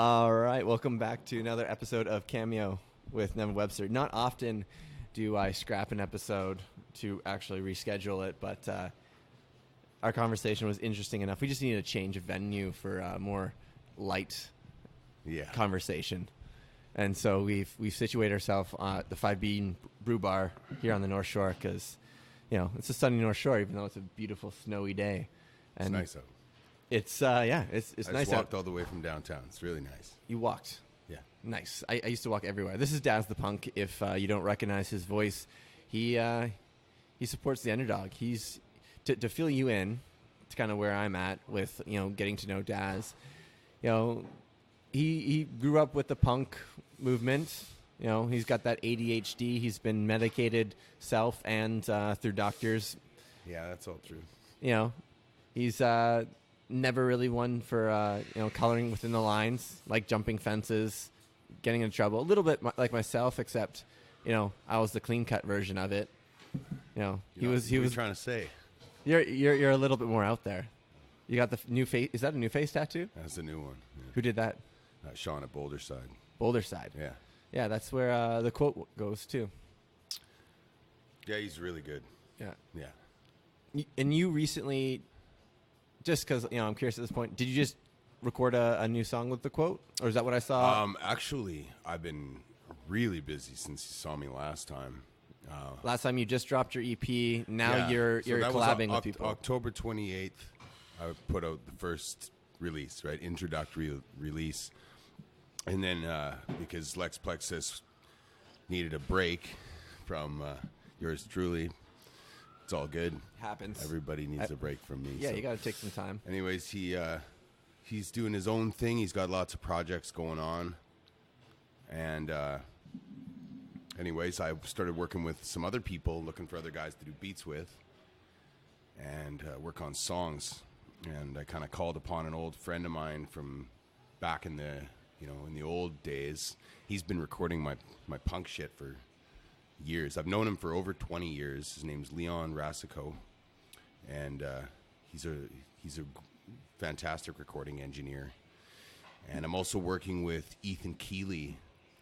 All right, welcome back to another episode of Cameo with Nevin Webster. Not often do I scrap an episode to actually reschedule it, but our conversation was interesting enough. We just needed a change of venue for a more light conversation. And so we've situated ourselves at the 5 Bean Brew Bar here on the North Shore because, it's a sunny North Shore, even though it's a beautiful snowy day. And it's nice out. It's nice out. I just walked all the way from downtown. It's really nice. You walked? Yeah. Nice. I used to walk everywhere. This is Daz Tha Punk. If you don't recognize his voice, he supports the underdog. He's to fill you in to kind of where I'm at with getting to know Daz. He grew up with the punk movement. He's got that ADHD. He's been medicated self and through doctors. Yeah, that's all true. He's never really one for coloring within the lines, like jumping fences, getting in trouble. A little bit like myself, except I was the clean cut version of it. He was trying to say. You're a little bit more out there. You got the new face. Is that a new face tattoo? That's the new one. Yeah. Who did that? Sean at Boulder Side. Boulder Side. Yeah. Yeah, that's where the quote goes too. Yeah, he's really good. Yeah. Yeah. And you recently, just because I'm curious at this point, did you just record a new song with the quote, or is that what I saw? Actually, I've been really busy since you saw me last time. Last time you just dropped your EP. Now you're collabing with people. October 28th, I put out the first release, right? Introductory release. And then because Lex Plexus needed a break from yours truly, it's all good. Happens. Everybody needs a break from me. Yeah, so. You got to take some time. Anyways, he's doing his own thing. He's got lots of projects going on. And anyways, I started working with some other people, looking for other guys to do beats with and work on songs. And I kind of called upon an old friend of mine from back in the in the old days. He's been recording my punk shit for years. I've known him for over 20 years. His name's Leon Rasico, and he's a fantastic recording engineer. And I'm also working with Ethan Keeley,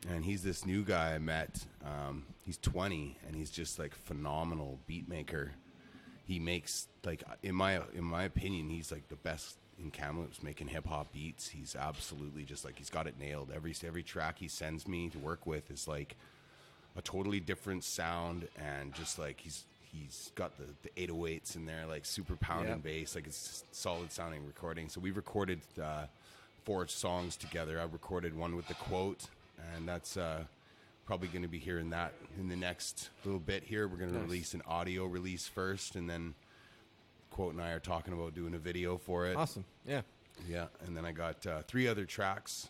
and he's this new guy I met. He's 20, and he's just like phenomenal beat maker. He makes, like, in my opinion, he's like the best in Kamloops making hip hop beats. He's absolutely just like, he's got it nailed. Every track he sends me to work with is like a totally different sound, and just like he's got the 808s in there, like super pounding bass, like it's solid sounding recording. So we recorded 4 songs together. I recorded one with the quote, and that's probably going to be hearing that in the next little bit here. We're going to release an audio release first, and then Quote and I are talking about doing a video for it. Awesome. Yeah. Yeah, and then I got 3 other tracks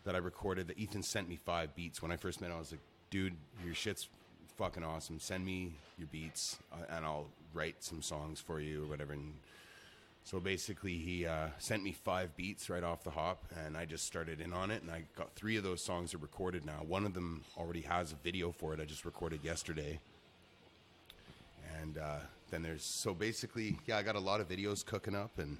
that I recorded that Ethan sent me 5 beats. When I first met him, I was like, dude, your shit's fucking awesome. Send me your beats, and I'll write some songs for you or whatever. And so basically he sent me 5 beats right off the hop, and I just started in on it, and I got 3 of those songs are recorded now. One of them already has a video for it. I just recorded yesterday. And then there's, so basically, I got a lot of videos cooking up, and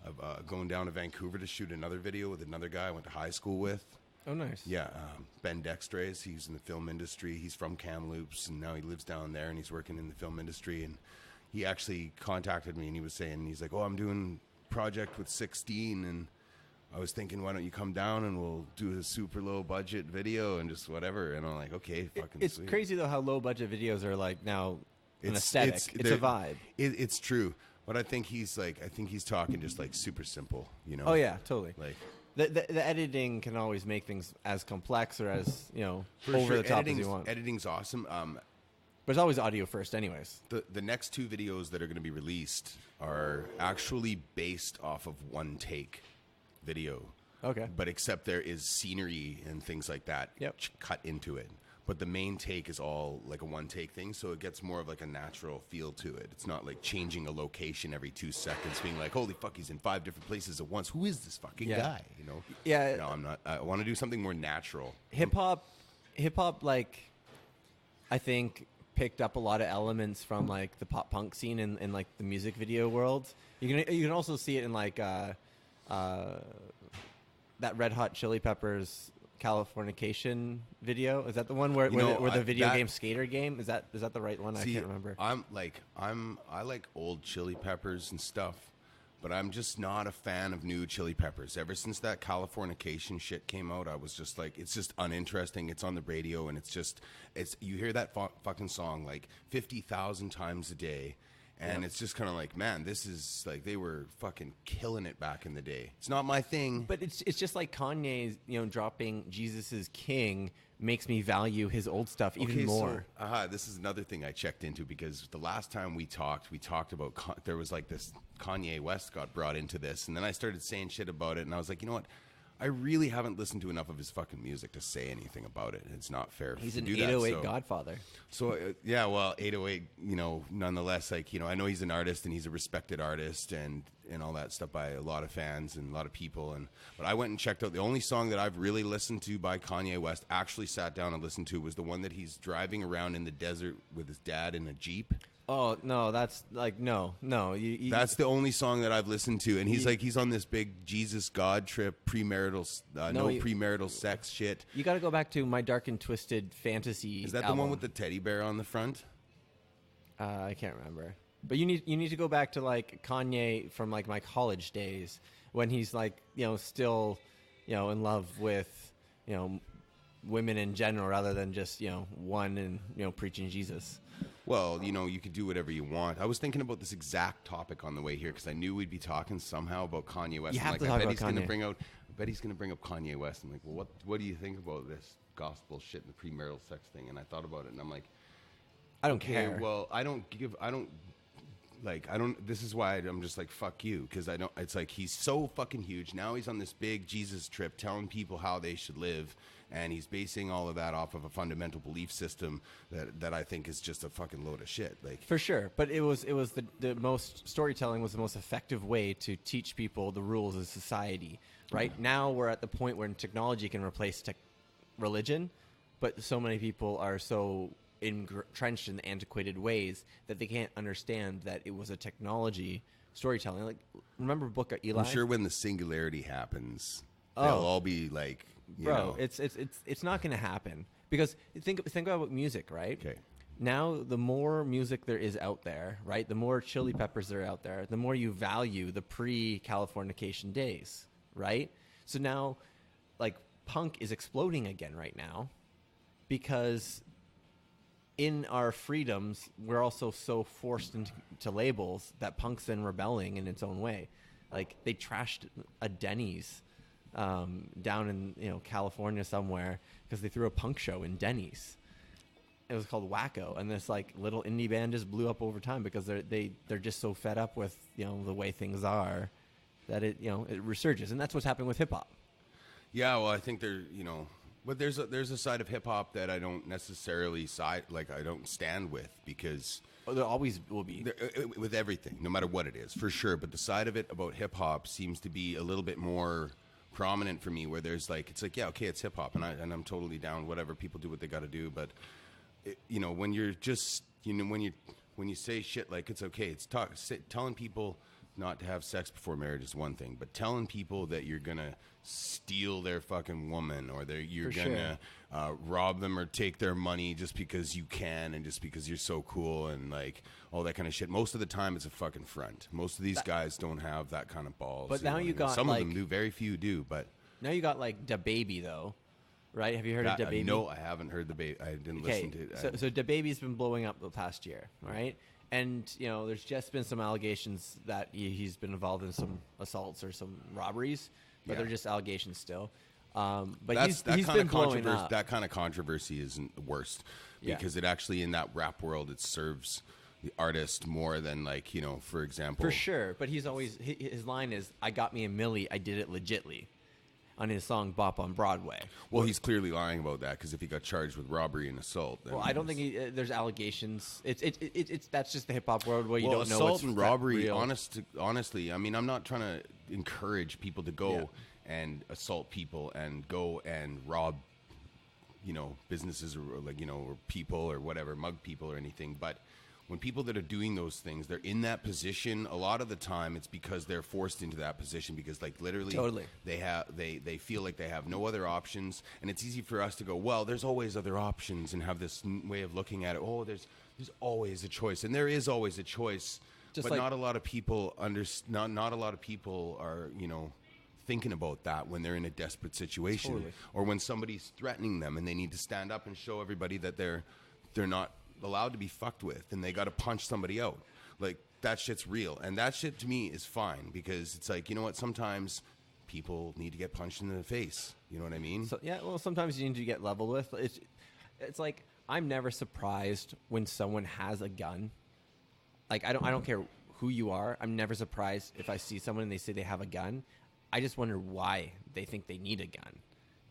I'm going down to Vancouver to shoot another video with another guy I went to high school with. Oh, nice. Yeah, Ben Dextres. He's in the film industry. He's from Kamloops, and now he lives down there, and he's working in the film industry. And he actually contacted me, and he was saying, he's like, oh, I'm doing a project with 16, and I was thinking, why don't you come down and we'll do a super low budget video and just whatever. And I'm like, okay, fucking It's sweet. crazy, though, how low budget videos are like now an aesthetic. It's a vibe. It's true. But I think he's talking just like super simple, you know? Oh, yeah, totally. Like, the editing can always make things as complex or as, for over sure, the top as you want. Editing's awesome. But it's always audio first anyways. The next 2 videos that are going to be released are actually based off of one take video. Okay. But except there is scenery and things like that cut into it. But the main take is all like a one take thing, so it gets more of like a natural feel to it. It's not like changing a location every 2 seconds, being like, holy fuck, he's in 5 different places at once. Who is this fucking guy? You know? Yeah. No, I'm not. I want to do something more natural. Hip hop, like, I think picked up a lot of elements from like the pop punk scene and like the music video world. You can also see it in like that Red Hot Chili Peppers Californication video? Is that the one where the video game Skater game? Is that the right one? See, I can't remember. I like old Chili Peppers and stuff, but I'm just not a fan of new Chili Peppers. Ever since that Californication shit came out, I was just like, it's just uninteresting. It's on the radio, and it's you hear that fucking song like 50,000 times a day. And it's just kind of like, man, this is like they were fucking killing it back in the day. It's not my thing. But it's just like Kanye's, dropping Jesus is King makes me value his old stuff even more. So, this is another thing I checked into, because the last time we talked about there was like this Kanye West got brought into this, and then I started saying shit about it, and I was like, you know what? I really haven't listened to enough of his fucking music to say anything about it. It's not fair. He's an 808 godfather. So, 808, nonetheless, like, I know he's an artist and he's a respected artist and all that stuff by a lot of fans and a lot of people. But I went and checked out the only song that I've really listened to by Kanye West, actually sat down and listened to, was the one that he's driving around in the desert with his dad in a Jeep. Oh, no, that's like, no. That's the only song that I've listened to. And he's on this big Jesus God trip, premarital sex shit. You got to go back to My Dark and Twisted Fantasy. Is that album. the one with the teddy bear on the front? I can't remember. But you need to go back to like Kanye from like my college days when he's like, still, in love with, women in general rather than just, one and, preaching Jesus. Well, you could do whatever you want. I was thinking about this exact topic on the way here because I knew we'd be talking somehow about Kanye West. You have to I talk bet about he's going to Kanye. I bet he's going to bring up Kanye West. I'm like, well, what do you think about this gospel shit and the premarital sex thing? And I thought about it, and I'm like, I don't care. Well, this is why I'm just like, fuck you, because it's like he's so fucking huge. Now he's on this big Jesus trip telling people how they should live, and he's basing all of that off of a fundamental belief system that I think is just a fucking load of shit. Like, for sure, but it was the most storytelling was the most effective way to teach people the rules of society. Right now, we're at the point where technology can replace religion, but so many people are so entrenched in antiquated ways that they can't understand that it was a technology storytelling. Like, remember Book of Eli? I'm sure when the singularity happens, they'll all be like, it's not going to happen, because think about music, right? Okay. Now, the more music there is out there, right, the more Chili Peppers there are out there, the more you value the pre-Californication days, right? So now, like, punk is exploding again right now because in our freedoms, we're also so forced into labels that punk's then rebelling in its own way. Like, they trashed a Denny's down in California somewhere because they threw a punk show in Denny's. It was called Wacko, and this like little indie band just blew up over time because they're just so fed up with the way things are that it resurges, and that's what's happening with hip hop. Yeah, well, I think but there's a side of hip hop that I don't necessarily I don't stand with, because there always will be with everything, no matter what it is, for sure. But the side of it about hip hop seems to be a little bit more prominent for me, where there's like, it's like, yeah, okay, it's hip hop, and I'm totally down. Whatever, people do what they got to do, but when you're just when you say shit like it's okay, it's telling people not to have sex before marriage is one thing, but telling people that you're gonna steal their fucking woman, or you're gonna rob them or take their money just because you can and just because you're so cool and like all that kind of shit. Most of the time, it's a fucking front. Most of these guys don't have that kind of balls. But now you got some of them do. Very few do. But now you got like DaBaby though, right? Have you heard of DaBaby? No, I haven't heard DaBaby. I didn't listen to it. So DaBaby's been blowing up the past year, right? And there's just been some allegations that he's been involved in some assaults or some robberies, but they're just allegations still. But he's been blowing up. That kind of controversy isn't the worst, because it actually, in that rap world, it serves the artist more than for example. For sure, but he's always his line is, "I got me a milli, I did it legitly," on his song "Bop on Broadway." Well, he's clearly lying about that, because if he got charged with robbery and assault, then I don't think there's allegations. It's that's just the hip hop world where you don't know assault and robbery. real. Honestly, I mean, I'm not trying to encourage people to go and assault people and go and rob, businesses or or people or whatever, mug people or anything. But when people that are doing those things, they're in that position. A lot of the time, it's because they're forced into that position because, like, literally, Totally. they feel like they have no other options, and it's easy for us to go, well, there's always other options, and have this way of looking at it. Oh, there's always a choice, and there is always a choice, but not a lot of people not a lot of people are, you know, thinking about that when they're in a desperate situation, Totally. or when somebody's threatening them and they need to stand up and show everybody that they're not allowed to be fucked with, and they got to punch somebody out. Like, that shit's real, and that shit to me is fine, because it's like, you know what, sometimes people need to get punched in the face, you know what I mean? So, yeah, well, sometimes you need to get leveled with. It's like, I'm never surprised when someone has a gun. Like, I don't care who you are. I'm never surprised if I see someone and they say they have a gun. I just wonder why they think they need a gun.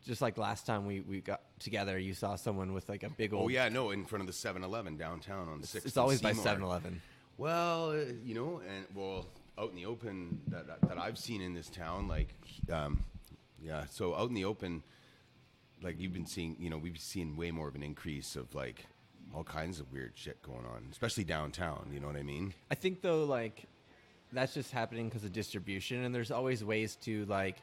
Just like last time we got together, you saw someone with like a big old... Oh, yeah, no, in front of the 7-Eleven downtown on 6th. It's always by 7-Eleven. Well, you know, and, well, out in the open that I've seen in this town, like, yeah, so out in the open, like, you've been seeing, you know, we've seen way more of an increase of, like, all kinds of weird shit going on, especially downtown, you know what I mean? I think, though, like, that's just happening because of distribution, and there's always ways to, like,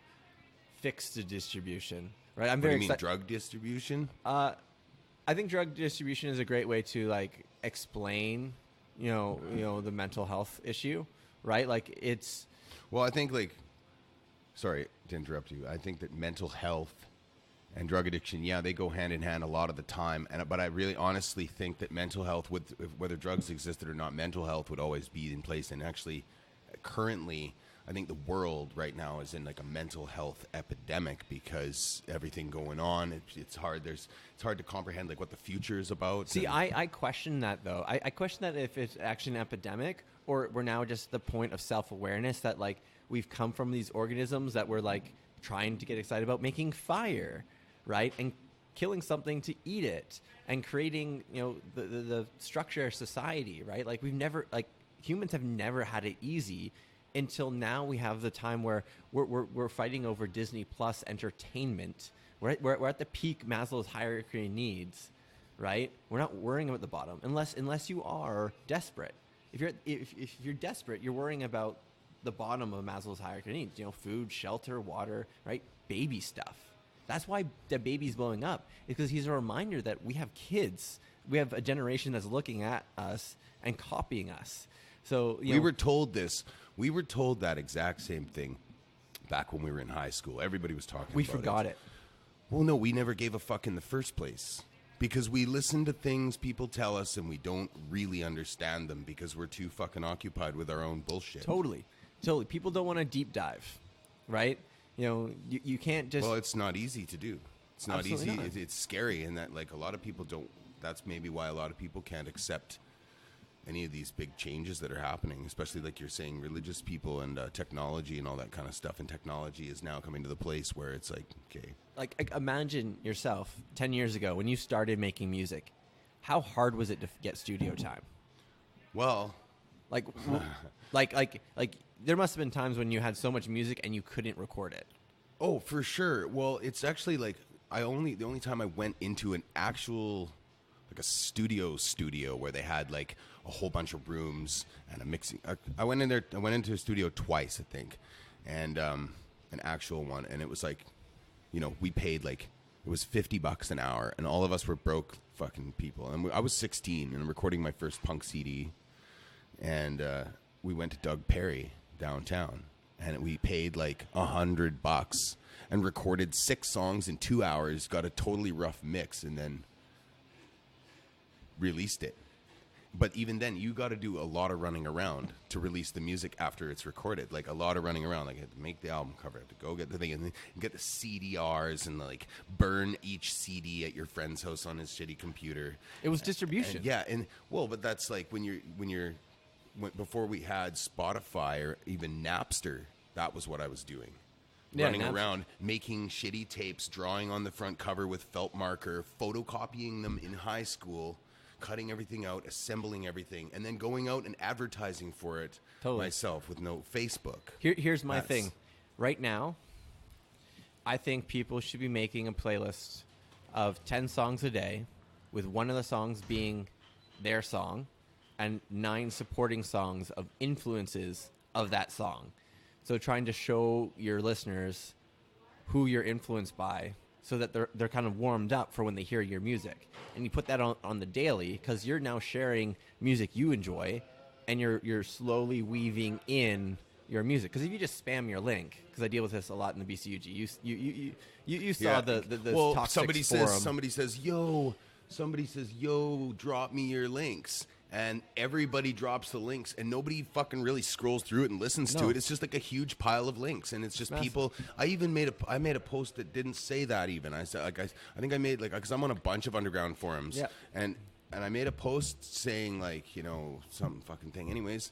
fix the distribution. Right, I'm very excited. What do you mean, drug distribution? I think drug distribution is a great way to, like, explain, you know, the mental health issue, right? Like, it's... Well, I think, like, sorry to interrupt you. I think that mental health and drug addiction, yeah, they go hand in hand a lot of the time. But I really honestly think that mental health, whether drugs existed or not, mental health would always be in place. And actually, currently, I think the world right now is in like a mental health epidemic because everything going on. It's hard. It's hard to comprehend like what the future is about. See, I question that though. I question that if it's actually an epidemic or we're now just the point of self-awareness that like we've come from these organisms that we're like trying to get excited about making fire, right? And killing something to eat it and creating, you know, the structure of society, right? Like humans have never had it easy. Until now, we have the time where we're fighting over Disney Plus entertainment. We're at the peak Maslow's hierarchy of needs, right? We're not worrying about the bottom unless you are desperate. If you're desperate, you're worrying about the bottom of Maslow's hierarchy of needs. You know, food, shelter, water, right? Baby stuff. That's why the baby's blowing up. It's because he's a reminder that we have kids. We have a generation that's looking at us and copying us. So we were told this. We were told that exact same thing back when we were in high school. Everybody was talking about it. We forgot it. Well, no, we never gave a fuck in the first place. Because we listen to things people tell us and we don't really understand them because we're too fucking occupied with our own bullshit. Totally. People don't want to deep dive, right? You know, you can't just... Well, it's not easy to do. It's not Absolutely easy. not. It's scary, and that like a lot of people don't... That's maybe why a lot of people can't accept any of these big changes that are happening, especially like you're saying, religious people and technology and all that kind of stuff. And technology is now coming to the place where it's like, okay. Like imagine yourself 10 years ago when you started making music. How hard was it to get studio time? Well, like there must have been times when you had so much music and you couldn't record it. Oh, for sure. Well, it's actually like the only time I went into an actual like a studio where they had like a whole bunch of rooms and a mixing. I went in there. I went into a studio twice, I think, and an actual one. And it was like, you know, we paid like it was $50 an hour, and all of us were broke fucking people. And I was 16 and recording my first punk CD, and we went to Doug Perry downtown, and we paid like $100 and recorded 6 songs in 2 hours. Got a totally rough mix, and then released it. But even then, you got to do a lot of running around to release the music after it's recorded. Like a lot of running around. Like I had to make the album cover, I had to go get the thing, and then get the CDRs and like burn each CD at your friend's house on his shitty computer. It was distribution. But that's like before we had Spotify or even Napster. That was what I was doing. Running around, making shitty tapes, drawing on the front cover with felt marker, photocopying them in high school, cutting everything out, assembling everything, and then going out and advertising for it myself with no Facebook. Here's my thing. Right now, I think people should be making a playlist of 10 songs a day, with one of the songs being their song, and 9 supporting songs of influences of that song. So trying to show your listeners who you're influenced by so that they're kind of warmed up for when they hear your music. And you put that on the daily because you're now sharing music you enjoy, and you're slowly weaving in your music. Because if you just spam your link, because I deal with this a lot in the BCUG, you saw the toxic forum. Somebody says, yo, drop me your links. And everybody drops the links, and nobody fucking really scrolls through it and listens to it. It's just like a huge pile of links, and it's just people. I even made a post that didn't say that. Even I said, like, I think I made because I'm on a bunch of underground forums, and I made a post saying some fucking thing. Anyways,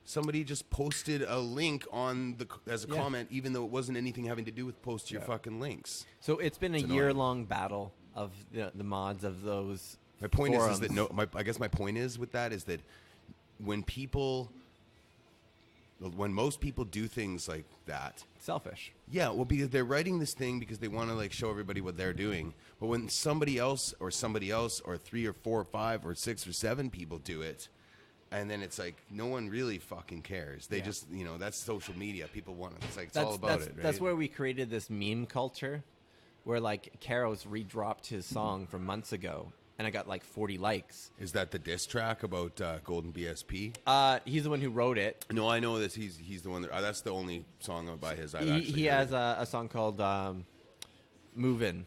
somebody just posted a link as a comment, even though it wasn't anything having to do with post your fucking links. So it's been a year-long battle of the mods of those. My point forums. is that I guess my point is with that is that when most people do things like that, selfish. Yeah, well, because they're writing this thing because they want to show everybody what they're doing. But when somebody else or 3 or 4 or 5 or 6 or 7 people do it, and then it's like no one really fucking cares. They just that's social media. People want it. It's all about it. Right? That's where we created this meme culture, where Caro's redropped his song from months ago. And I got 40 likes. Is that the diss track about Golden BSP? He's the one who wrote it. No, I know that he's the one. That's the only song by his. He has a song called "Movin'."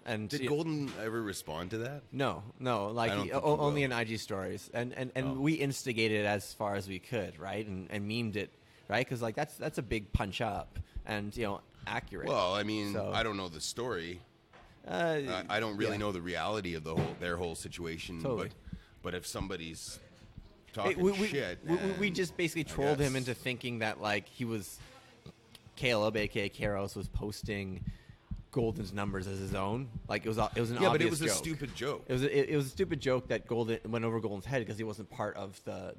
And did Golden ever respond to that? No. Only in IG stories. And we instigated it as far as we could, right? And memed it, right? Because that's a big punch up and accurate. Well, I mean, I don't know the story. I don't really know the reality of their whole situation, totally. But if somebody's talking shit, we just basically trolled him into thinking that he was Caleb, aka Karos, was posting Golden's numbers as his own. It was an obvious joke. But it was a stupid joke. It was a stupid joke that Golden went over Golden's head because he wasn't part of the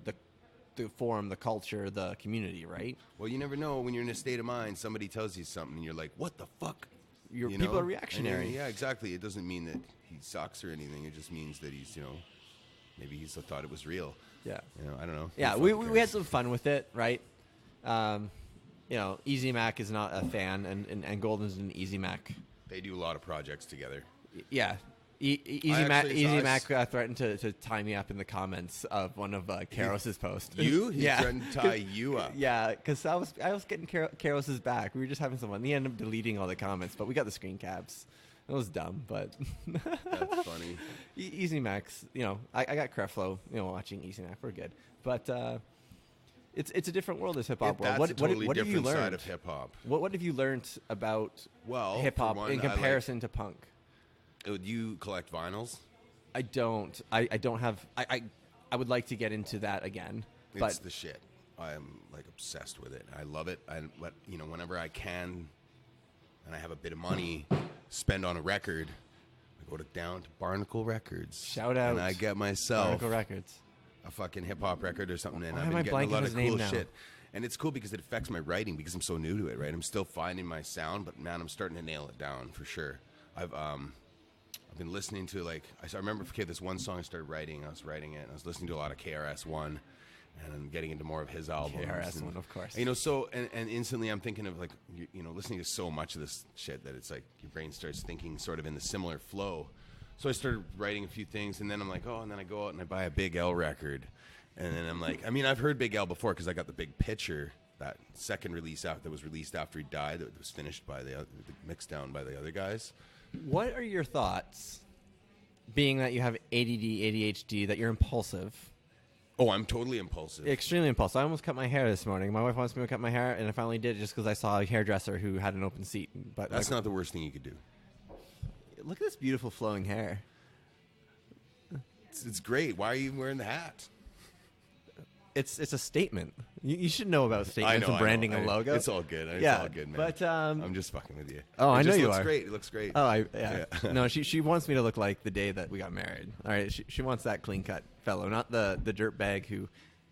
forum, the culture, the community, right? Well, you never know when you're in a state of mind. Somebody tells you something, and you're like, "What the fuck?" People are reactionary. Yeah, exactly. It doesn't mean that he sucks or anything. It just means that he's, maybe he thought it was real. Yeah. I don't know. Yeah, we had some fun with it, right? Easy Mac is not a fan, and Golden's an Easy Mac. They do a lot of projects together. Yeah. Easy Mac threatened to tie me up in the comments of one of Karos's posts. You? He threatened to tie you up. Yeah, because I was getting Karos's back. We were just having some fun. He ended up deleting all the comments, but we got the screen caps. It was dumb, but that's funny. Easy Mac's, I got Creflo, watching Easy Mac. We're good, but it's a different world, this hip hop world. That's a totally different side of hip hop. What have you learned about hip hop in comparison to punk? Do you collect vinyls? I don't. I don't have. I would like to get into that again. It's the shit. I am obsessed with it. I love it. Whenever I can, and I have a bit of money, spend on a record, I go down to Barnacle Records. Shout out! And I get myself Barnacle Records, a fucking hip hop record or something. And Why I've am been I getting a lot blanking of his cool name shit. now? And it's cool because it affects my writing because I'm so new to it. Right, I'm still finding my sound, but man, I'm starting to nail it down for sure. I've been listening to I remember this one song I started writing. I was writing it, and I was listening to a lot of KRS-One, and I'm getting into more of his albums. KRS-One, of course. And instantly I'm thinking of listening to so much of this shit that it's your brain starts thinking sort of in the similar flow. So I started writing a few things, and then I'm and then I go out and I buy a Big L record, and then I'm I've heard Big L before because I got the Big Picture, that second release that was released after he died, that was finished by mixed down by the other guys. What are your thoughts, being that you have ADD, ADHD, that you're impulsive? Oh, I'm totally impulsive. Extremely impulsive. I almost cut my hair this morning. My wife wants me to cut my hair, and I finally did just because I saw a hairdresser who had an open seat. But that's not the worst thing you could do. Look at this beautiful flowing hair. It's great. Why are you wearing the hat? It's a statement. You should know about statements and branding and logo. It's all good. It's all good, man. But I'm just fucking with you. Oh, I know you are. It looks great. Oh, yeah. No, she wants me to look like the day that we got married. All right, she wants that clean cut fellow, not the dirt bag who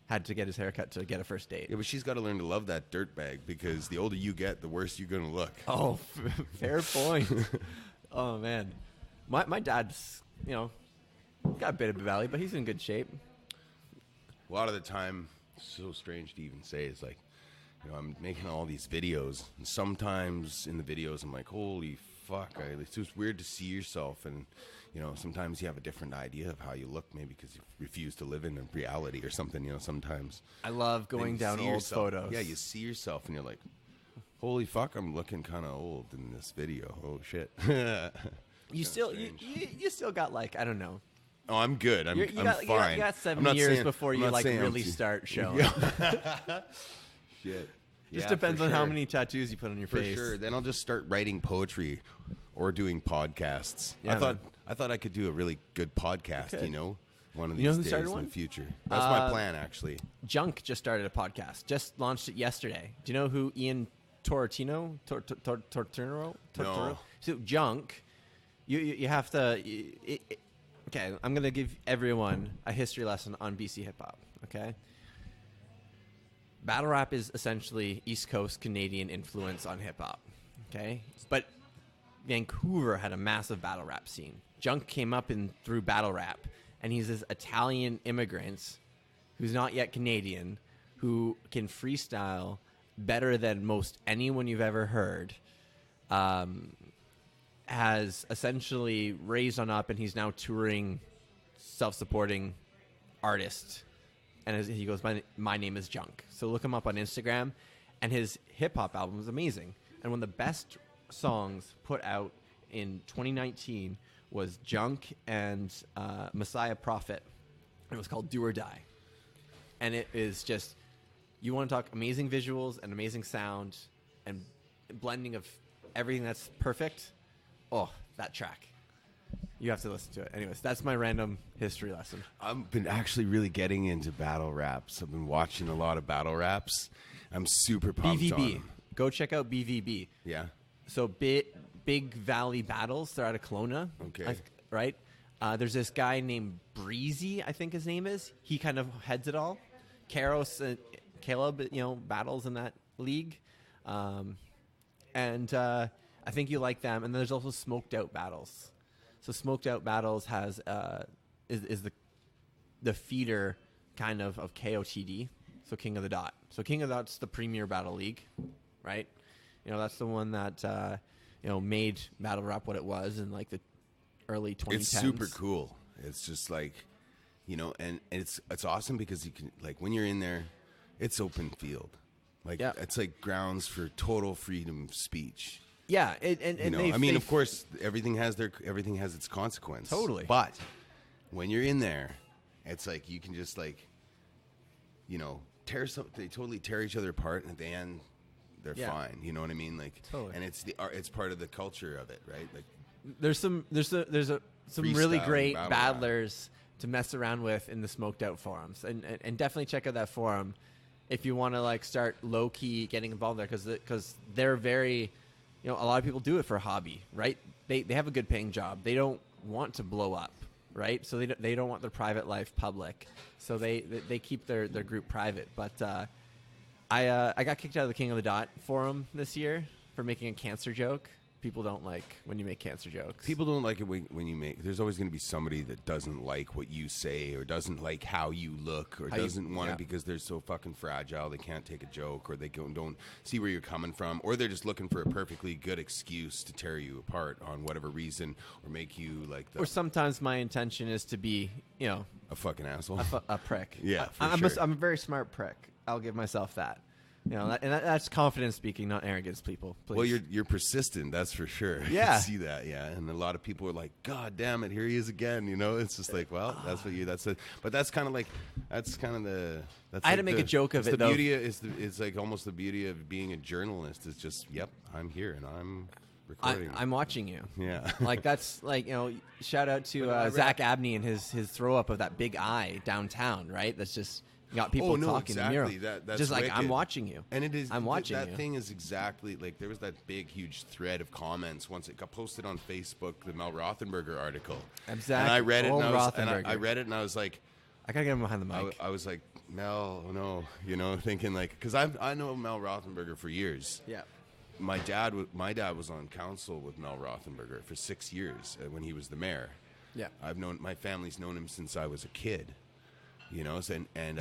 had to get his hair cut to get a first date. Yeah, but she's got to learn to love that dirt bag because the older you get, the worse you're going to look. Oh, fair point. Oh man, my dad's got a bit of a valley, but he's in good shape. a lot of the time, it's so strange to even say, it's like, I'm making all these videos, and sometimes in the videos I'm like, holy fuck, it's just weird to see yourself, and sometimes you have a different idea of how you look, maybe because you refuse to live in a reality or something. Sometimes I love going down old photos. Yeah, you see yourself and you're like, holy fuck, I'm looking kind of old in this video. Oh shit. You still got like, I don't know. Oh, I'm good. I'm fine. You got 7 years before you like really start showing. Yeah. Shit. Just depends on how many tattoos you put on your face. For sure. Then I'll just start writing poetry or doing podcasts. Yeah, I thought I could do a really good podcast, one of these who days started in one? the future. That's my plan, actually. Junk just started a podcast. Just launched it yesterday. Do you know who Ian Tortino? No. So Junk, you have to. Okay, I'm gonna give everyone a history lesson on BC hip hop. Okay. Battle rap is essentially East Coast Canadian influence on hip hop. Okay, but Vancouver had a massive battle rap scene. Junk came up through battle rap, and he's this Italian immigrant who's not yet Canadian, who can freestyle better than most anyone you've ever heard. Has essentially raised on up, and he's now touring, self-supporting artist. And he goes, my name is Junk. So look him up on Instagram, and his hip-hop album is amazing. And one of the best songs put out in 2019 was Junk and Messiah Prophet. It was called Do or Die. And it is just, you want to talk amazing visuals and amazing sound and blending of everything that's perfect. Oh, that track. You have to listen to it. Anyways, that's my random history lesson. I've been actually really getting into battle raps. I've been watching a lot of battle raps. I'm super pumped on BVB. them. Go check out BVB. Yeah. So Big Valley Battles. They're out of Kelowna. Okay. Right? There's this guy named Breezy, I think his name is. He kind of heads it all. Karos and Caleb, battles in that league. And I think you like them. And then there's also Smoked Out Battles. So Smoked Out Battles has is the feeder kind of KOTD, so King of the Dot. So King of the Dot's the premier battle league, right? That's the one that made battle rap what it was in like the early 2010s. It's super cool. It's just like, and it's awesome because you can, like, when you're in there, it's open field. Like, it's like grounds for total freedom of speech. Yeah, and of course, everything has its consequence. Totally. But when you're in there, it's like you can just like, they totally tear each other apart, and at the end, they're fine. You know what I mean? Like, totally. And it's part of the culture of it, right? Like, there's some really great battlers to mess around with in the Smoked Out forums, and definitely check out that forum if you want to like start low key getting involved there, because they're very. A lot of people do it for a hobby, right? They have a good paying job. They don't want to blow up, right? So they don't want their private life public. So they keep their group private. But I got kicked out of the King of the Dot forum this year for making a cancer joke. People don't like when you make cancer jokes. People don't like it when you make. There's always going to be somebody that doesn't like what you say, or doesn't like how you look, or doesn't want it because they're so fucking fragile they can't take a joke, or they don't see where you're coming from, or they're just looking for a perfectly good excuse to tear you apart on whatever reason, or make you like. Or sometimes my intention is to be, a fucking asshole, a prick. Yeah, I'm a very smart prick. I'll give myself that. That's confidence speaking, not arrogance, people. Please. Well, you're persistent, that's for sure. Yeah. I see that, yeah. And a lot of people are like, God damn it, here he is again. It's just like, well, but that's kind of like, that's kind of the. That's I had like to make a joke of it, though. It's like almost the beauty of being a journalist. Is just, yep, I'm here and I'm recording. I'm watching you. Yeah. Like that's like shout out to Zach Abney and his throw up of that big eye downtown, right? That's just. Got people talking exactly. in the mural. That's just like, wicked. I'm watching you. And it is. I'm watching you. That thing is exactly like, there was that big, huge thread of comments once it got posted on Facebook, the Mel Rothenberger article. Exactly. And I read it, I read it, and I was like, I gotta get him behind the mic. I was like, Mel, no, thinking like, because I know Mel Rothenberger for years. Yeah. My dad was on council with Mel Rothenberger for 6 years when he was the mayor. Yeah. My family's known him since I was a kid. you know. So, and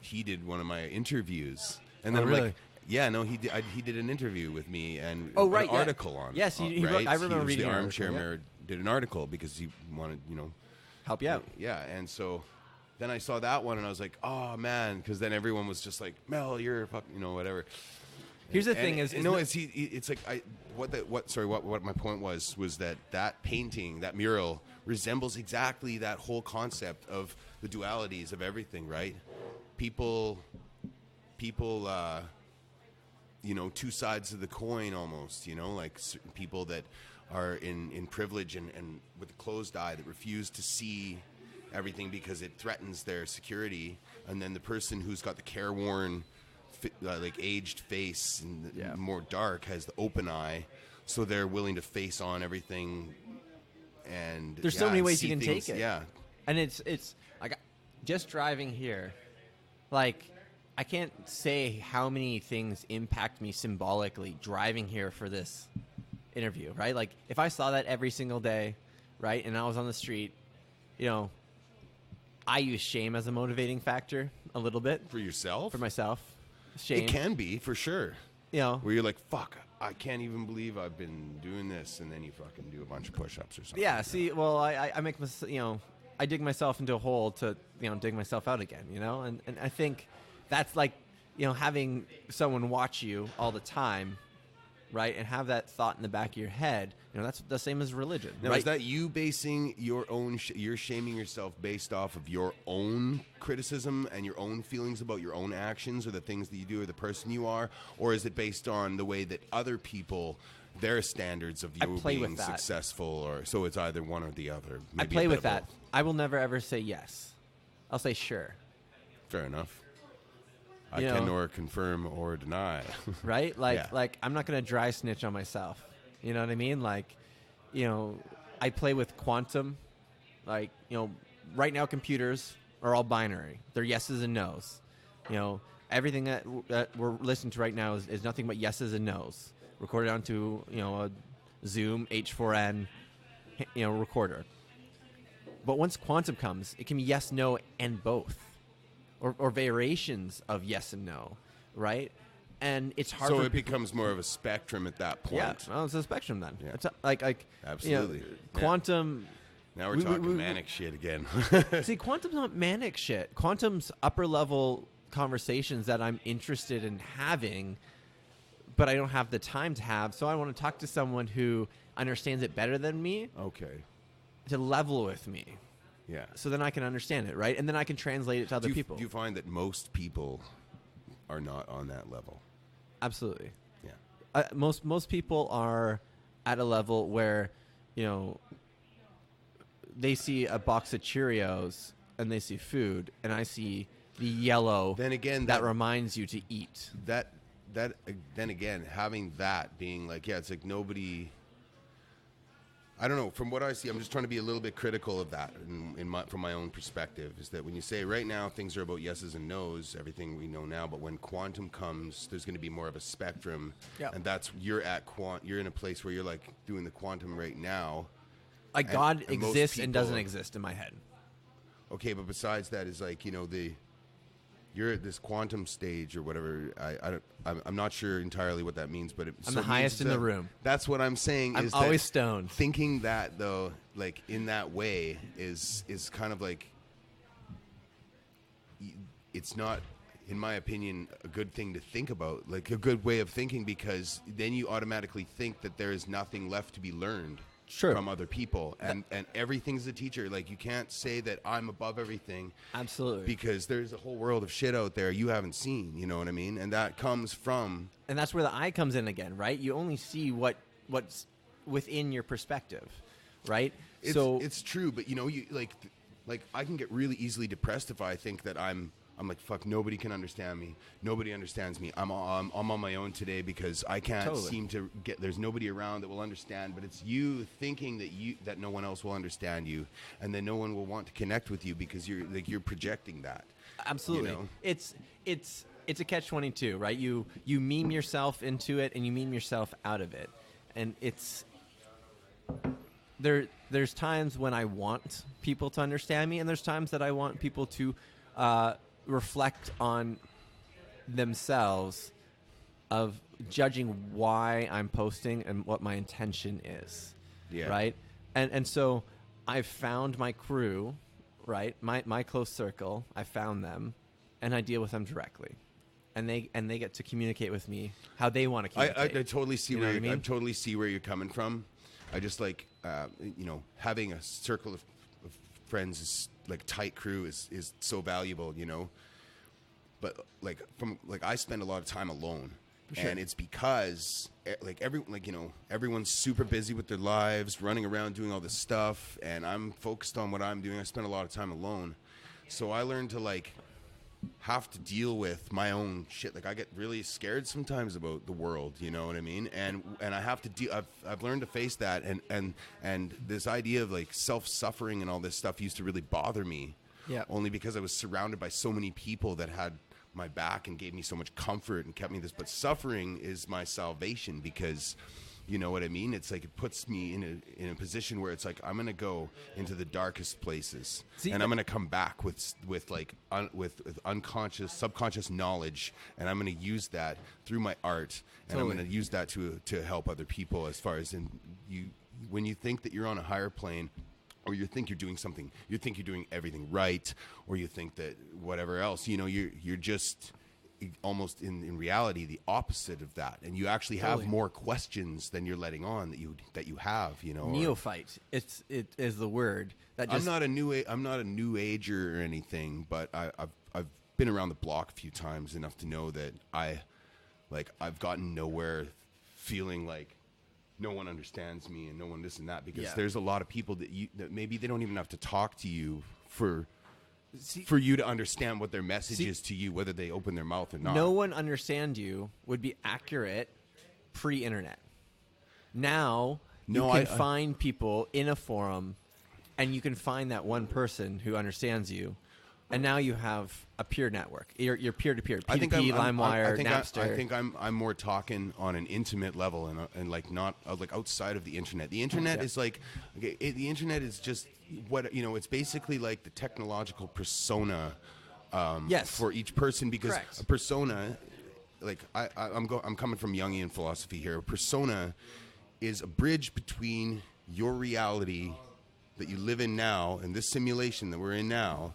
he did one of my interviews, and then Oh, I'm really? like, yeah, no, he did an interview with me and Oh, right, an yeah. article on. Yes, he right? wrote, I remember he was reading the an armchair article, yeah. mayor did an article because he wanted, you know, Help you out. yeah, and so then I saw that one and I was like, oh man, because then everyone was just like, Mel, you're fucking, you know, whatever. Here's the And, thing is, you know, it's like what my point was that painting, that mural resembles exactly that whole concept of the dualities of everything, right? People, you know, two sides of the coin almost, you know, like certain people that are in privilege and with a closed eye that refuse to see everything because it threatens their security, and then the person who's got the careworn, like aged face and more dark has the open eye, so they're willing to face on everything. And there's so many ways you can things, take it. Yeah, And it's like just driving here, like I can't say how many things impact me symbolically driving here for this interview, right? Like if I saw that every single day, right, and I was on the street, you know, I use shame as a motivating factor a little bit for yourself, for myself. Shame, it can be for sure. you know, Where you're like, fuck, I can't even believe I've been doing this, and then you fucking do a bunch of push-ups or something. yeah. See, well, I make you know, I dig myself into a hole to, you know, dig myself out again, you know, and I think that's like, you know, having someone watch you all the time, right, and have that thought in the back of your head. You know, that's the same as religion. Now, right? is that you basing your own, you're shaming yourself based off of your own criticism and your own feelings about your own actions or the things that you do or the person you are? Or is it based on the way that other people, their standards of you being successful? Or so it's either one or the other. I play with that. I will never ever say yes. I'll say sure. Fair enough. I You can know, nor confirm or deny. right? Like, Yeah. like I'm not going to dry snitch on myself. You know what I mean? Like, you know, I play with quantum. Like, you know, right now computers are all binary. They're yeses and nos. You know, everything that we're listening to right now is nothing but yeses and nos. Recorded onto, you know, a Zoom H4n, you know, recorder. But once quantum comes, it can be yes, no, and both. Or variations of yes and no, right? And it's hard. So for it becomes more of a spectrum at that point. Yeah, well, it's a spectrum then. Yeah. It's like Absolutely. You know, Yeah. quantum. Now we're talking manic shit again. See, quantum's not manic shit. Quantum's upper level conversations that I'm interested in having, but I don't have the time to have. So I want to talk to someone who understands it better than me Okay. to level with me. Yeah. So then I can understand it, right? And then I can translate it to other people. Do you find that most people are not on that level? Absolutely. Yeah. Most people are at a level where, you know, they see a box of Cheerios and they see food, and I see the yellow. Then again, that reminds you to eat. Then again, having that being like, yeah, it's like nobody. I don't know. From what I see, I'm just trying to be a little bit critical of that from my own perspective. Is that when you say right now things are about yeses and nos, everything we know now, but when quantum comes, there's going to be more of a spectrum, and that's you're in a place where you're like doing the quantum right now. Like God exists and doesn't exist in my head. Okay, but besides that is like, you know, you're at this quantum stage or whatever. I'm not sure entirely what that means, but I'm the highest in the room. That's what I'm saying. I'm is always that stoned. Thinking that though, like in that way, is kind of like it's not, in my opinion, a good thing to think about. Like a good way of thinking, because then you automatically think that there is nothing left to be learned. Sure. From other people, and everything's a teacher. Like you can't say that I'm above everything. Absolutely. Because there's a whole world of shit out there you haven't seen. You know what I mean? And that comes from. And that's where the eye comes in again, right? You only see what's within your perspective, right? It's true, but you know, you like I can get really easily depressed if I think that I'm like, fuck, nobody can understand me. Nobody understands me. I'm on my own today because I can't seem to get, there's nobody around that will understand, but it's you thinking that no one else will understand you, and then no one will want to connect with you because you're projecting that. Absolutely. You know? It's a catch-22, right? You meme yourself into it and you meme yourself out of it. And there's times when I want people to understand me, and there's times that I want people to reflect on themselves of judging why I'm posting and what my intention is. Yeah. Right. And so I've found my crew, right? My close circle. I found them, and I deal with them directly, and they get to communicate with me how they want to communicate. I totally see You know where what I mean? I totally see where you're coming from. I just like having a circle of friends is like tight crew is so valuable, But I spend a lot of time alone. Sure. And it's because everyone's super busy with their lives, running around doing all this stuff, and I'm focused on what I'm doing. I spend a lot of time alone. So I learned to have to deal with my own shit. I get really scared sometimes about the world, you know what I mean? And I have to deal. I've learned to face that, and this idea of self-suffering and all this stuff used to really bother me. Yeah. Only because I was surrounded by so many people that had my back and gave me so much comfort and kept me this. But suffering is my salvation, because you know what I mean? It's it puts me in a position where it's I'm going to go into the darkest places, and I'm going to come back with unconscious, subconscious knowledge, and I'm going to use that through my art, and I'm going to use that to help other people. As far as when you think that you're on a higher plane, or you think you're doing something, you think you're doing everything right, or you think that whatever else, you're just almost in reality the opposite of that, and you actually have more questions than you're letting on that you have. Neophyte. It is the word that just. I'm not a new ager or anything, but I've been around the block a few times enough to know that I've gotten nowhere feeling like no one understands me and no one this and that, because there's a lot of people that maybe they don't even have to talk to you for you to understand what their message is to you, whether they open their mouth or not. No one understand you would be accurate pre-internet. Now you can find people in a forum, and you can find that one person who understands you. And now you have a peer network. You're peer-to-peer. P2P, LimeWire, Napster. I think I'm more talking on an intimate level and not outside of the internet. The internet is the internet is just what it's basically like the technological persona for each person, because Correct. A persona, I'm coming from Jungian philosophy here. A persona is a bridge between your reality that you live in now and this simulation that we're in now,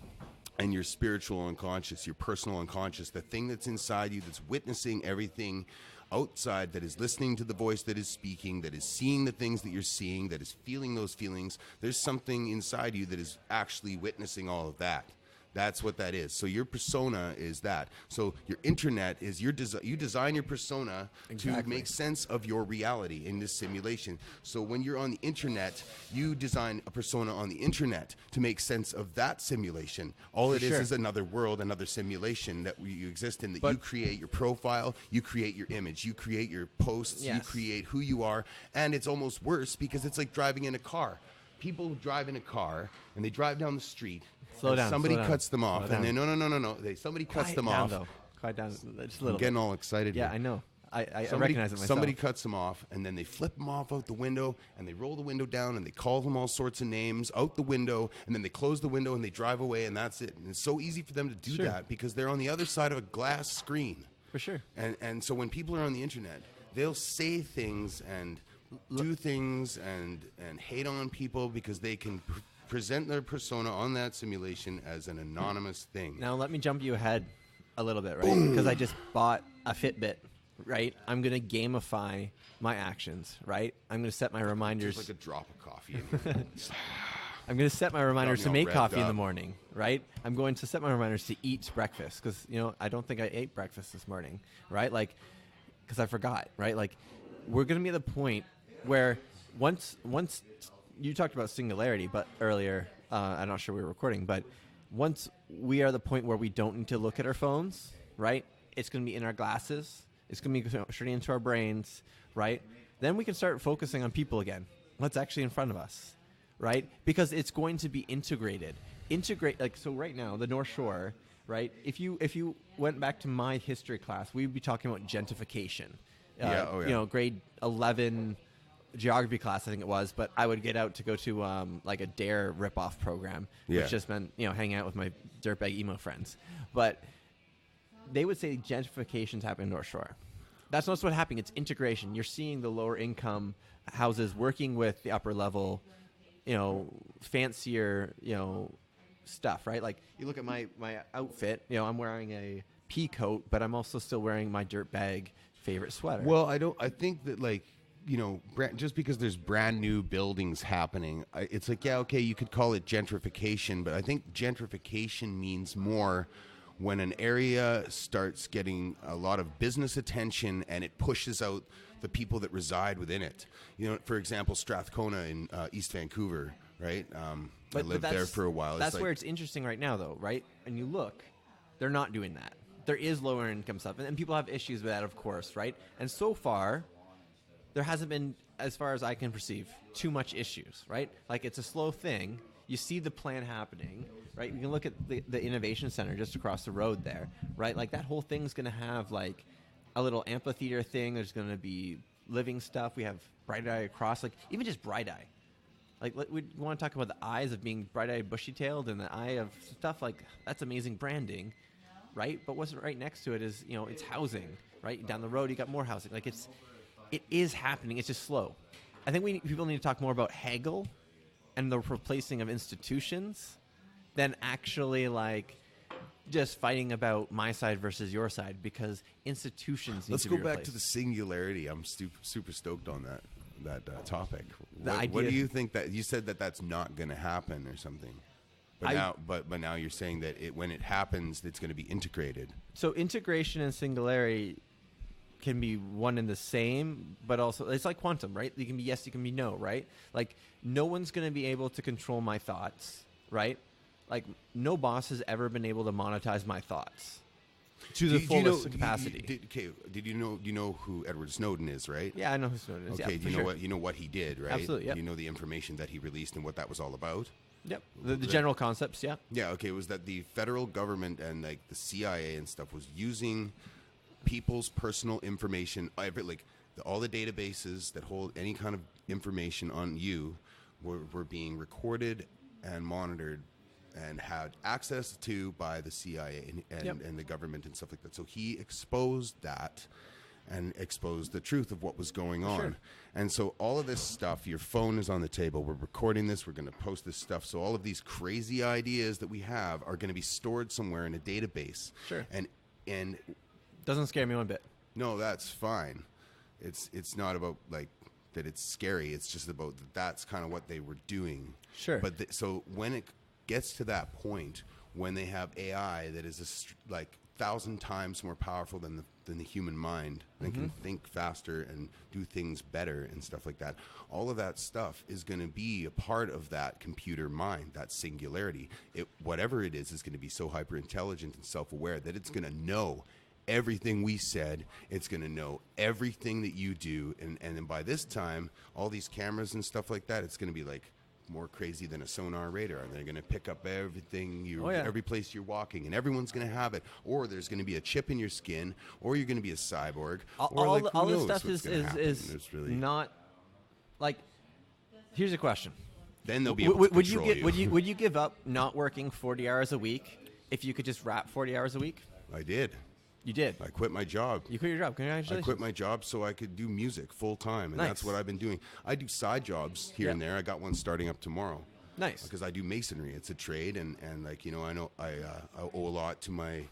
and your spiritual unconscious, your personal unconscious, the thing that's inside you that's witnessing everything outside, that is listening to the voice that is speaking, that is seeing the things that you're seeing, that is feeling those feelings. There's something inside you that is actually witnessing all of that. That's what that is. So your persona is that. So your internet is you design your persona to make sense of your reality in this simulation. So when you're on the internet, you design a persona on the internet to make sense of that simulation. All it is another world, another simulation that you exist in, that you create your profile, you create your image, you create your posts, you create who you are. And it's almost worse because it's like driving in a car. People drive in a car and they drive down the street. Slow down. Somebody cuts them off, and then no. Somebody cuts them off. Quiet down. Just a little. I'm getting all excited. Yeah, here. I know. I recognize it myself. Somebody cuts them off, and then they flip them off out the window, and they roll the window down, and they call them all sorts of names out the window, and then they close the window and they drive away, and that's it. And it's so easy for them to do that because they're on the other side of a glass screen. For sure. And so when people are on the internet, they'll say things and do things and hate on people because they can present their persona on that simulation as an anonymous thing. Now let me jump you ahead a little bit, right? Because I just bought a Fitbit, right? I'm going to gamify my actions, right? I'm going to set my reminders. Just like a drop of coffee in here. I'm going to set my reminders to make coffee in the up. morning, right? I'm going to set my reminders to eat breakfast because, I don't think I ate breakfast this morning, right? Because I forgot, right? We're going to be at the point where once you talked about singularity, but earlier, I'm not sure we were recording, but once we are at the point where we don't need to look at our phones, right? It's going to be in our glasses. It's going to be straight into our brains, right? Then we can start focusing on people again. What's actually in front of us, right? Because it's going to be integrated. So right now, the North Shore, right? If you went back to my history class, we would be talking about gentrification. Grade 11 geography class, I think it was, but I would get out to go to like a Dare ripoff program, which just meant hanging out with my dirtbag emo friends. But they would say gentrification's happening in North Shore. That's not what's happening. It's integration. You're seeing the lower income houses working with the upper level, fancier, stuff, right? Like you look at my outfit, I'm wearing a pea coat, but I'm also still wearing my dirtbag favorite sweater. Well, I think that just because there's brand new buildings happening, it's like, yeah, okay, you could call it gentrification, but I think gentrification means more when an area starts getting a lot of business attention and it pushes out the people that reside within it. For example, Strathcona in East Vancouver, right? I lived there for a while. That's where it's interesting right now, though, right? And you look, they're not doing that. There is lower income stuff, and people have issues with that, of course, right? And so far, there hasn't been, as far as I can perceive, too much issues, right? Like, it's a slow thing. You see the plan happening, right? You can look at the Innovation Center just across the road there, right? Like, that whole thing's going to have, like, a little amphitheater thing. There's going to be living stuff. We have Bright Eye across, like, even just Bright Eye. Like, we want to talk about the eyes of being bright-eyed, bushy-tailed, and the eye of stuff like that's amazing branding, right? But what's right next to it is, it's housing, right? Down the road, you got more housing. Like, it is happening. It's just slow. I think people need to talk more about haggle and the replacing of institutions than actually, like, just fighting about my side versus your side, because institutions need to be replaced. Let's go back to the singularity. I'm super stoked on that topic. What do you think that you said that that's not going to happen or something? But now you're saying that when it happens, it's going to be integrated. So integration and singularity can be one and the same, but also it's like quantum, right? You can be yes, you can be no, right? Like, no one's going to be able to control my thoughts, right? Like, no boss has ever been able to monetize my thoughts to the fullest capacity. Did you know who Edward Snowden is, right? Yeah, I know who Snowden is. Okay, yeah, you know what he did, right? Absolutely, yep. You know the information that he released and what that was all about? Yep. The general concepts, yeah. Yeah, okay, it was that the federal government and like the CIA and stuff was using people's personal information, all the databases that hold any kind of information on you were being recorded and monitored and had access to by the CIA and the government and stuff like that. So he exposed that and exposed the truth of what was going on. Sure. And so all of this stuff, your phone is on the table. We're recording this. We're going to post this stuff. So all of these crazy ideas that we have are going to be stored somewhere in a database. Sure. And doesn't scare me one bit. No, that's fine. It's not about like that it's scary. It's just about that's kind of what they were doing. Sure. But so when it gets to that point, when they have AI that is like 1,000 times more powerful than the human mind, and can think faster and do things better and stuff like that, all of that stuff is going to be a part of that computer mind, that singularity. Whatever it is going to be so hyper intelligent and self-aware that it's going to know everything we said. It's going to know everything that you do, and then by this time, all these cameras and stuff like that, it's going to be like more crazy than a sonar radar, and they're going to pick up everything every place you're walking, and everyone's going to have it, or there's going to be a chip in your skin, or you're going to be a cyborg. All this stuff is really not like. Here's a question. Then they'll be able to control you. Would you give up not working 40 hours a week if you could just rap 40 hours a week? I did. You did? I quit my job. You quit your job. Congratulations. I quit my job so I could do music full time, and that's what I've been doing. I do side jobs here and there. I got one starting up tomorrow. Nice. Because I do masonry. It's a trade, and like, I know I owe a lot to my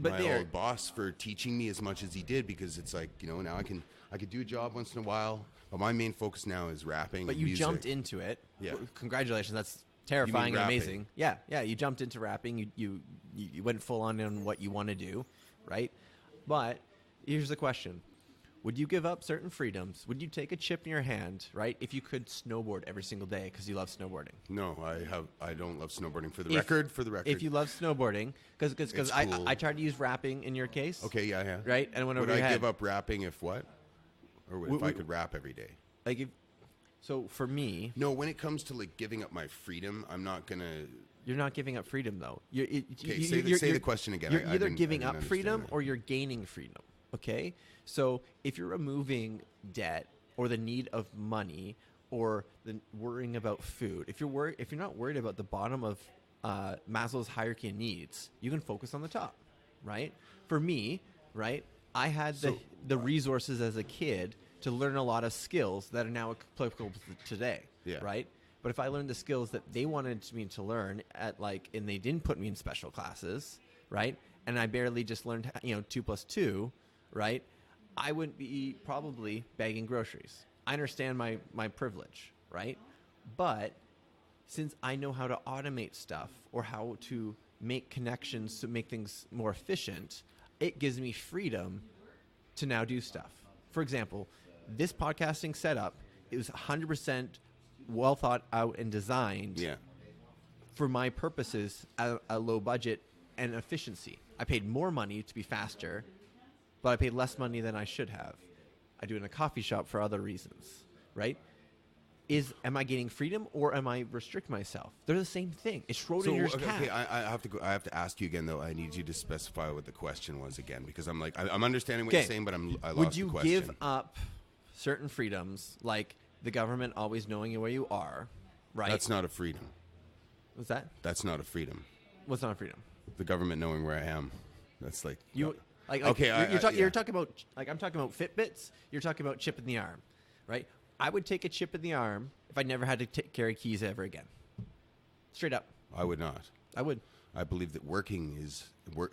old boss for teaching me as much as he did, because it's like, now I could do a job once in a while, but my main focus now is rapping. But and you music. Jumped into it. Yeah. Congratulations. That's terrifying and amazing. Yeah. You jumped into rapping. You went full on what you want to do, right? But here's the question. Would you give up certain freedoms? Would you take a chip in your hand, right, if you could snowboard every single day because you love snowboarding? No, I don't love snowboarding. For the record. If you love snowboarding, because cool. I tried to use rapping in your case. Okay, yeah. Right? And would I give up rapping if what? Or if I could rap every day? So for me... No, when it comes to like giving up my freedom, I'm not going to... You're not giving up freedom, though. Say the question again. You're either giving up freedom or you're gaining freedom, okay? So if you're removing debt or the need of money or the worrying about food. If you're not worried about the bottom of Maslow's hierarchy of needs, you can focus on the top, right? For me, right, I had the resources as a kid to learn a lot of skills that are now applicable today, right? But if I learned the skills that they wanted me to learn and they didn't put me in special classes, right? And I barely just learned, 2 + 2, right? I wouldn't be probably bagging groceries. I understand my privilege, right? But since I know how to automate stuff or how to make connections to make things more efficient, it gives me freedom to now do stuff. For example, this podcasting setup is 100% well thought out and designed for my purposes at a low budget and efficiency. I paid more money to be faster, but I paid less money than I should have. I do it in a coffee shop for other reasons, right? Am I gaining freedom or am I restricting myself? They're the same thing. It's Schrodinger's cat. Okay, I have to ask you again though. I need you to specify what the question was again, because I'm understanding what you're saying, but I lost the question. Would you give up certain freedoms, like the government always knowing where you are, right? That's not a freedom. What's that? That's not a freedom. What's not a freedom? The government knowing where I am. That's like you. Like, okay, you're talking about, like, I'm talking about Fitbits. You're talking about chip in the arm, right? I would take a chip in the arm if I never had to carry keys ever again. Straight up. I would not. I would. I believe that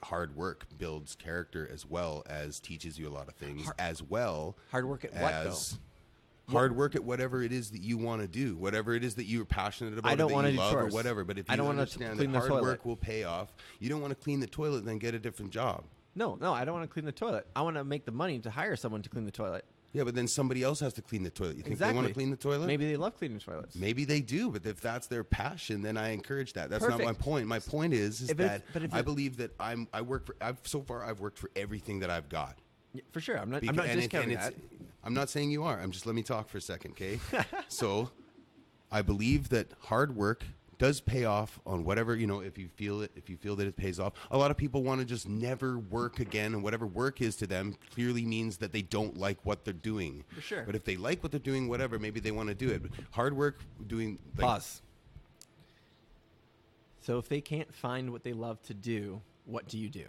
hard work builds character as well as teaches you a lot of things, Hard work at what, though? Hard work at whatever it is that you want to do, whatever it is that you're passionate about, I don't want to do chores or whatever. But if you understand that hard work will pay off, you don't want to clean the toilet, then get a different job. No, I don't want to clean the toilet. I want to make the money to hire someone to clean the toilet. Yeah, but then somebody else has to clean the toilet. You think they want to clean the toilet? Maybe they love cleaning toilets. Maybe they do, but if that's their passion, then I encourage that. That's not my point. My point is I believe that I've worked for everything that I've got. Yeah, for sure. I'm not discounting that. I'm not saying you are. Let me talk for a second, okay? So I believe that hard work does pay off on whatever, if you feel that it pays off. A lot of people want to just never work again, and whatever work is to them clearly means that they don't like what they're doing. For sure. But if they like what they're doing, whatever, maybe they want to do it. But hard work doing... Pause. So if they can't find what they love to do, what do you do?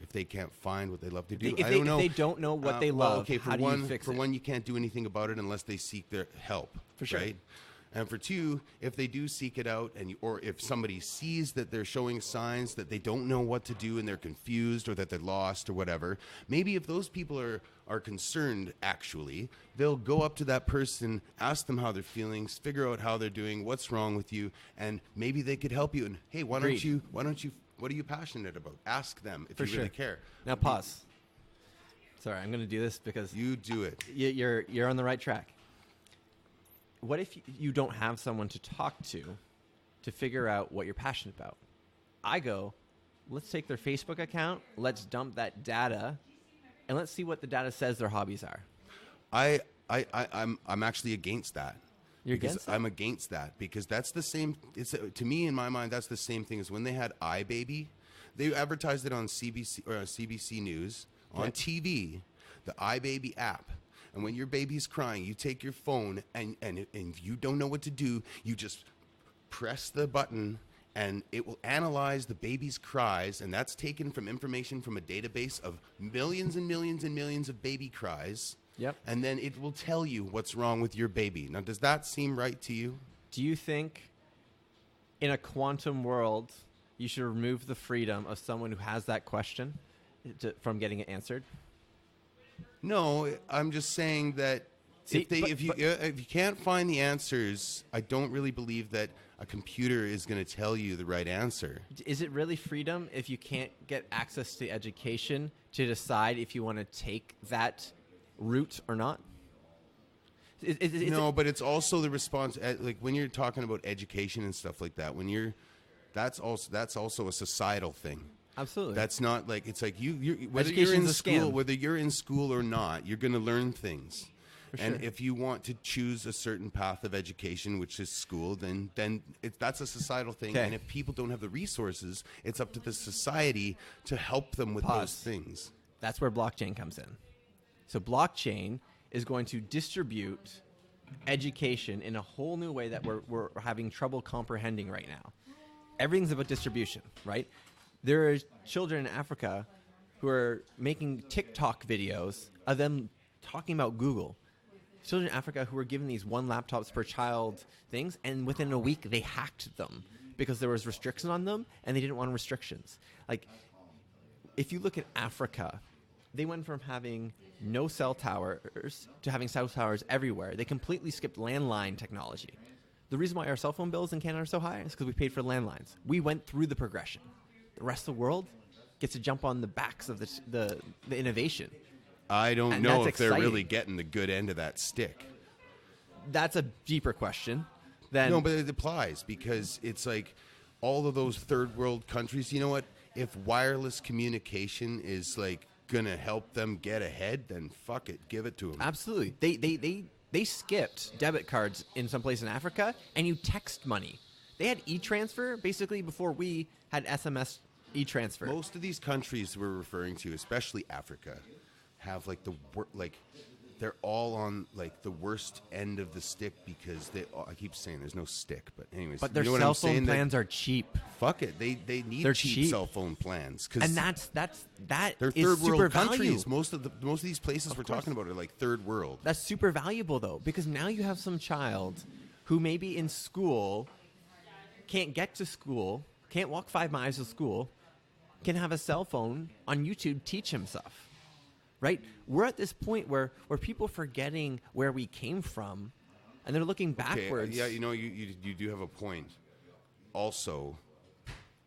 If they can't find what they love to do, I don't know. If they don't know what they love, okay, how do you fix it? For one, you can't do anything about it unless they seek their help. For sure. Right? And for two, if they do seek it out, or if somebody sees that they're showing signs that they don't know what to do and they're confused or that they're lost or whatever, maybe if those people are concerned, actually, they'll go up to that person, ask them how they're feeling, figure out how they're doing, what's wrong with you, and maybe they could help you. And hey, why don't you? What are you passionate about? Ask them if you really care. Now pause. Sorry, I'm going to do this because you do it. You're on the right track. What if you don't have someone to talk to figure out what you're passionate about? I go, let's take their Facebook account, let's dump that data, and let's see what the data says their hobbies are. I'm actually against that. You're against that? I'm against that because that's the same. To me, in my mind, that's the same thing as when they had iBaby. They advertised it on CBC News on TV, the iBaby app. And when your baby's crying, you take your phone and you don't know what to do. You just press the button and it will analyze the baby's cries. And that's taken from information from a database of millions and millions and millions of baby cries. Yep. And then it will tell you what's wrong with your baby. Now, does that seem right to you? Do you think in a quantum world, you should remove the freedom of someone who has that question from getting it answered? No, I'm just saying that if you can't find the answers, I don't really believe that a computer is going to tell you the right answer. Is it really freedom if you can't get access to education to decide if you want to take that route or not? No, but it's also the response. Like when you're talking about education and stuff like that, that's also a societal thing. Absolutely. That's not like it's like whether you're in school or not, you're going to learn things. And if you want to choose a certain path of education, which is school, then that's a societal thing. Okay. And if people don't have the resources, it's up to the society to help them with those things. That's where blockchain comes in. So blockchain is going to distribute education in a whole new way that we're having trouble comprehending right now. Everything's about distribution, right? There are children in Africa who are making TikTok videos of them talking about Google. Children in Africa who were given these 1 laptops per child things, and within a week they hacked them because there was restrictions on them and they didn't want restrictions. Like, if you look at Africa, they went from having no cell towers to having cell towers everywhere. They completely skipped landline technology. The reason why our cell phone bills in Canada are so high is because we paid for landlines. We went through the progression. The rest of the world gets to jump on the backs of the innovation. I don't know if they're really getting the good end of that stick. That's a deeper question. No, but it applies because it's like all of those third world countries, you know what? If wireless communication is like going to help them get ahead, then fuck it, give it to them. Absolutely. They skipped debit cards in some place in Africa, and you text money. They had e-transfer basically before we had SMS e-transfer. Most of these countries we're referring to, especially Africa, have like they're all on like the worst end of the stick because I keep saying there's no stick, but anyways. But their cell phone plans are cheap. Fuck it, they need cheap cell phone plans, and they're third world valuable. countries. Most of these places we're talking about are like third world. That's super valuable though, because now you have some child who maybe in school can't get to school, can't walk 5 miles to school, can have a cell phone on YouTube teach himself. Right? We're at this point where people are forgetting where we came from, and they're looking backwards. Okay, yeah, you do have a point. Also,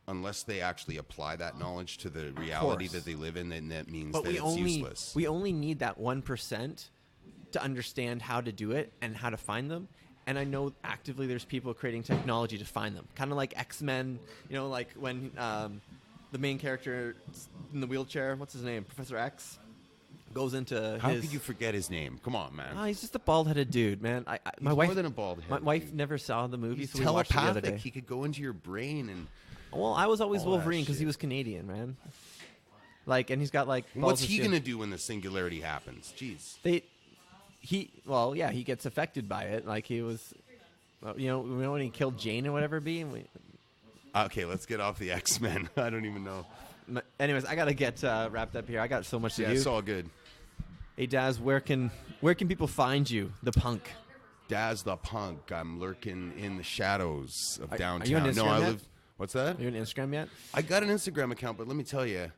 unless they actually apply that knowledge to the reality that they live in, then that means it's useless. We only need that 1% to understand how to do it and how to find them. And I know actively there's people creating technology to find them. Kind of like X-Men, like when the main character in the wheelchair, what's his name? Professor X? Goes into How could you forget his name? Come on, man. He's just a bald-headed dude, man. My wife, more than a bald-headed My wife never saw the movie, he's so we watched it the other day. He could go into your brain and... Well, I was always Wolverine because he was Canadian, man. And he's got What's he going to do when the singularity happens? Jeez. He gets affected by it. Like he was, when he killed Jane or whatever Okay, let's get off the X-Men. I don't even know. Anyways, I gotta get wrapped up here. I got so much to do. Yeah, it's all good. Hey Daz, where can people find you? The Punk. Daz Tha Punk. I'm lurking in the shadows of downtown. Are you on Instagram yet? What's that? Are you on Instagram yet? I got an Instagram account, but let me tell you,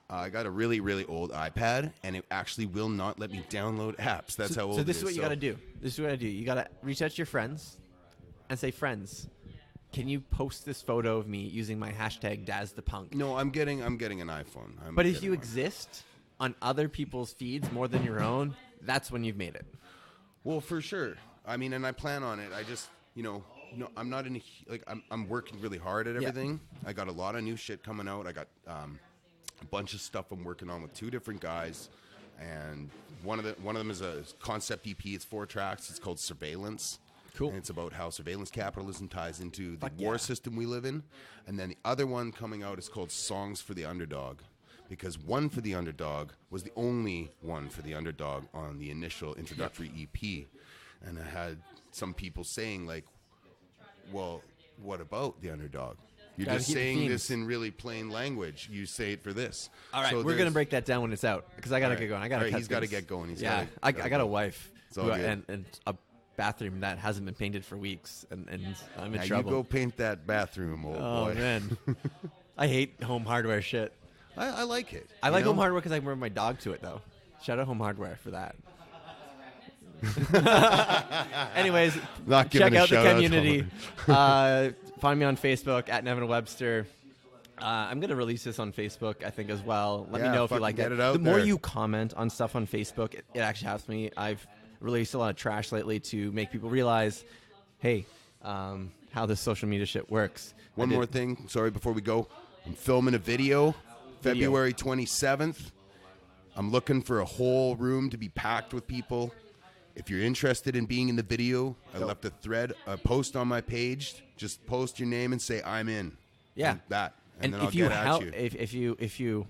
I got a really, really old iPad, and it actually will not let me download apps. That's how old it is. So this is what you gotta do. You gotta reach out to your friends and say, friends, can you post this photo of me using my hashtag Daz Tha Punk? No, I'm getting an iPhone. But if you exist on other people's feeds more than your own, that's when you've made it. Well, for sure. I mean, and I plan on it. I just, I'm not in I'm working really hard at everything. Yeah. I got a lot of new shit coming out. I got a bunch of stuff I'm working on with 2 different guys, and one of them is a concept EP. It's 4 tracks. It's called Surveillance. Cool. And it's about how surveillance capitalism ties into the war system we live in. And then the other one coming out is called Songs for the Underdog, because One for the Underdog was the only one for the underdog on the initial introductory EP. And I had some people saying well, what about the underdog? You're just saying this in really plain language. You say it for this. All right, we're going to break that down when it's out, because I got to get going. He's got to get going. I got a wife and a bathroom that hasn't been painted for weeks, and I'm in trouble. You go paint that bathroom, old boy. Oh, man. I hate home hardware shit. I like it. I like home hardware because I bring my dog to it, though. Shout out Home Hardware for that. Anyways, check out the community. Find me on Facebook at Nevin Webster. I'm going to release this on Facebook, I think, as well. Let me know if you like it. The more you comment on stuff on Facebook, it actually helps me. I've released a lot of trash lately to make people realize, hey, how this social media shit works. One more thing. Sorry, before we go. I'm filming a video. February 27th. I'm looking for a whole room to be packed with people. If you're interested in being in the video, I left a post on my page. Just post your name and say I'm in. Yeah. And then I'll get at you. If you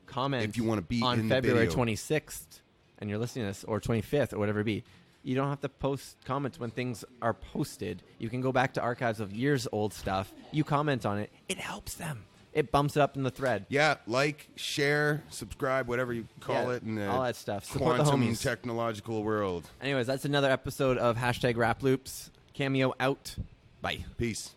comment if you want to be on in February the video. 26th and you're listening to this, or 25th, or whatever it be, you don't have to post comments when things are posted. You can go back to archives of years old stuff. You comment on it. It helps them. It bumps it up in the thread. Yeah, like, share, subscribe, whatever you call it in the all that stuff. Support quantum the homies. technological world. Anyways, that's another episode of #Rap Loops. Cameo out. Bye. Peace.